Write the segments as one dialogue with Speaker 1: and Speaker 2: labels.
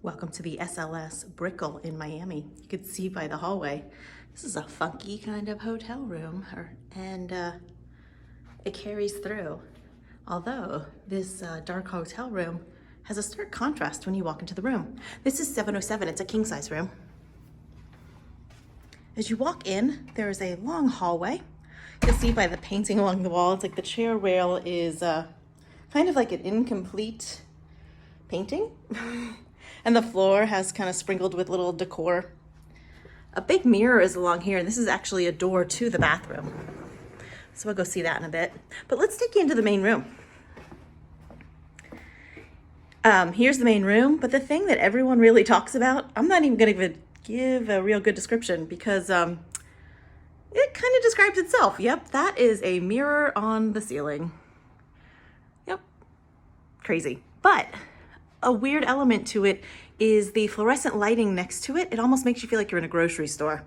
Speaker 1: Welcome to the SLS Brickell in Miami. You can see by the hallway. This is a funky kind of hotel room, and it carries through. Although this dark hotel room has a stark contrast when you walk into the room. This is 707, it's a king size room. As you walk in, there is a long hallway. You'll see by the painting along the wall, it's like the chair rail is kind of like an incomplete painting. And the floor has kind of sprinkled with little decor. A big mirror is along here, and this is actually a door to the bathroom. So we'll go see that in a bit. But let's take you into the main room. Here's the main room, but the thing that everyone really talks about, I'm not even gonna give a real good description because it kind of describes itself. Yep, that is a mirror on the ceiling. Yep, crazy. But a weird element to it is the fluorescent lighting next to it. It almost makes you feel like you're in a grocery store.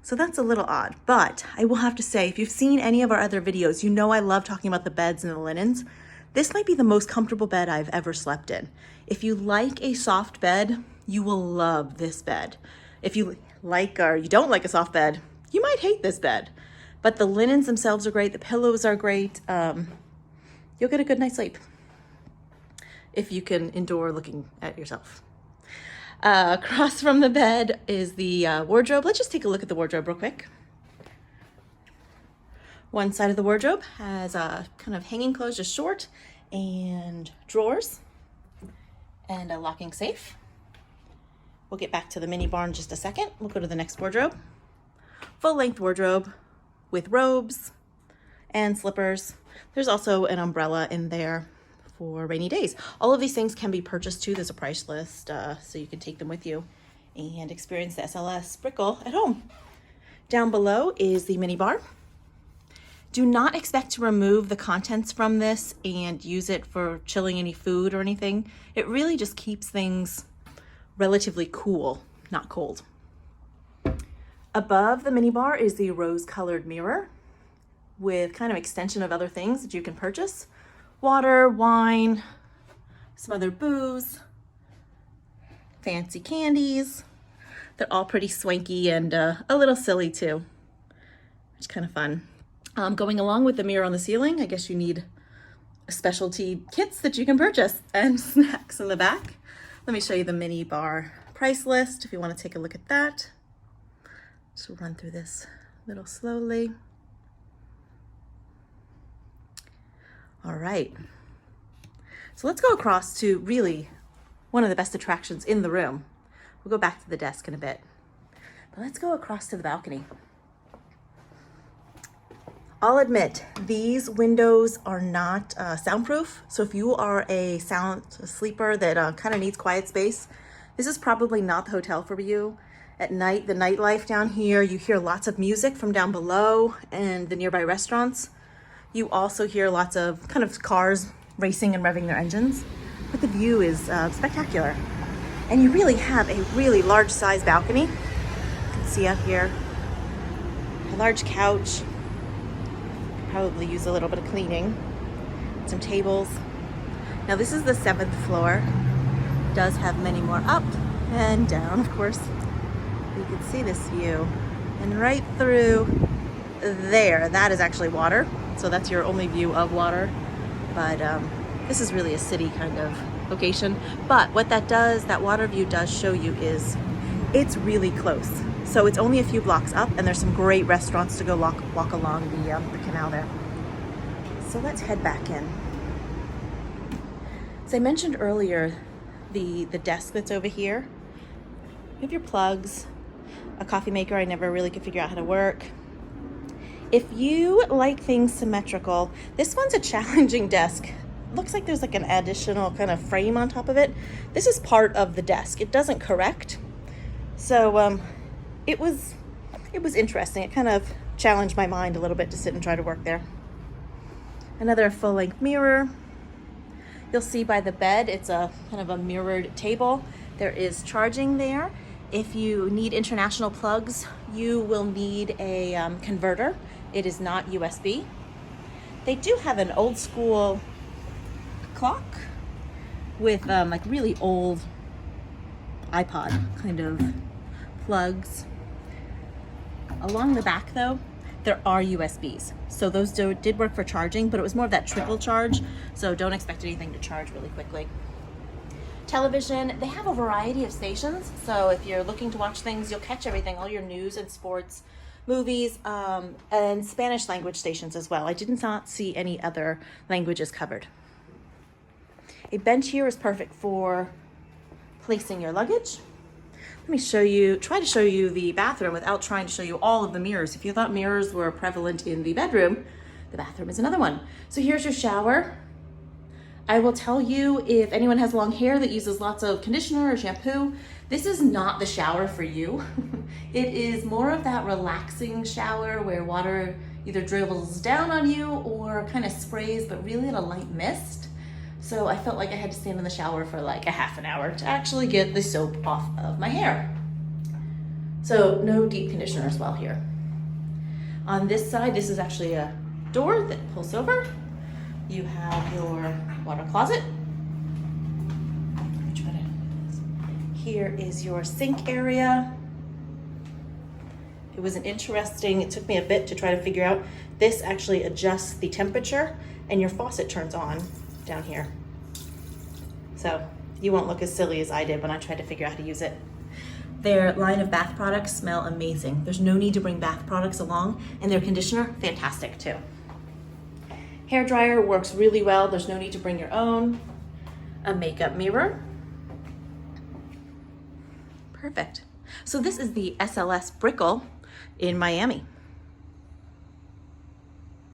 Speaker 1: So that's a little odd, but I will have to say, if you've seen any of our other videos, you know I love talking about the beds and the linens. This might be the most comfortable bed I've ever slept in. If you like a soft bed, you will love this bed. If you like or you don't like a soft bed, you might hate this bed. But the linens themselves are great, the pillows are great. You'll get a good night's sleep if you can endure looking at yourself. Across from the bed is the wardrobe. Let's just take a look at the wardrobe real quick. One side of the wardrobe has a kind of hanging clothes, just short, and drawers, and a locking safe. We'll get back to the mini bar in just a second. We'll go to the next wardrobe. Full-length wardrobe with robes and slippers. There's also an umbrella in there for rainy days. All of these things can be purchased too. There's a price list, so you can take them with you and experience the SLS Brickell at home. Down below is the mini bar. Do not expect to remove the contents from this and use it for chilling any food or anything. It really just keeps things relatively cool, not cold. Above the mini bar is the rose-colored mirror with kind of extension of other things that you can purchase. Water, wine, some other booze, fancy candies. They're all pretty swanky and a little silly too, which is kind of fun. Going along with the mirror on the ceiling, I guess you need specialty kits that you can purchase and snacks in the back. Let me show you the mini bar price list if you want to take a look at that. Just run through this a little slowly. All right, so let's go across to really one of the best attractions in the room. We'll go back to the desk in a bit, but let's go across to the balcony. I'll admit, these windows are not soundproof, so if you are a sleeper that kind of needs quiet space, this is probably not the hotel for you. At night, the nightlife down here, you hear lots of music from down below and the nearby restaurants. You also hear lots of kind of cars racing and revving their engines, but the view is spectacular. And you really have a really large size balcony. You can see out here, a large couch. Probably use a little bit of cleaning. Some tables. Now this is the 7th floor. It does have many more up and down, of course. You can see this view. And right through there, that is actually water. So that's your only view of water. But this is really a city kind of location. But what that does, that water view does show you is it's really close. So it's only a few blocks up and there's some great restaurants to go walk along the canal there. So let's head back in. As I mentioned earlier, the desk that's over here, you have your plugs, a coffee maker I never really could figure out how to work. If you like things symmetrical, this one's a challenging desk. Looks like there's like an additional kind of frame on top of it. This is part of the desk. It doesn't correct. So it was interesting. It kind of challenged my mind a little bit to sit and try to work there. Another full-length mirror. You'll see by the bed, it's a kind of a mirrored table. There is charging there. If you need international plugs, you will need a converter. It is not USB. They do have an old school clock with like really old iPod kind of plugs. Along the back though, there are USBs. So those did work for charging, but it was more of that trickle charge. So don't expect anything to charge really quickly. Television, they have a variety of stations. So if you're looking to watch things, you'll catch everything, all your news and sports, movies, and Spanish language stations as well. I did not see any other languages covered. A bench here is perfect for placing your luggage. Let me try to show you the bathroom without trying to show you all of the mirrors. If you thought mirrors were prevalent in the bedroom, the bathroom is another one. So here's your shower. I will tell you, if anyone has long hair that uses lots of conditioner or shampoo, this is not the shower for you. It is more of that relaxing shower where water either dribbles down on you or kind of sprays, but really at a light mist. So I felt like I had to stand in the shower for like a half an hour to actually get the soap off of my hair. So no deep conditioner as well here. On this side, this is actually a door that pulls over. You have your water closet. Here is your sink area. It took me a bit to try to figure out. This actually adjusts the temperature and your faucet turns on down here. So you won't look as silly as I did when I tried to figure out how to use it. Their line of bath products smell amazing. There's no need to bring bath products along, and their conditioner, fantastic too. Hair dryer works really well. There's no need to bring your own. A makeup mirror. Perfect. So this is the SLS Brickell in Miami.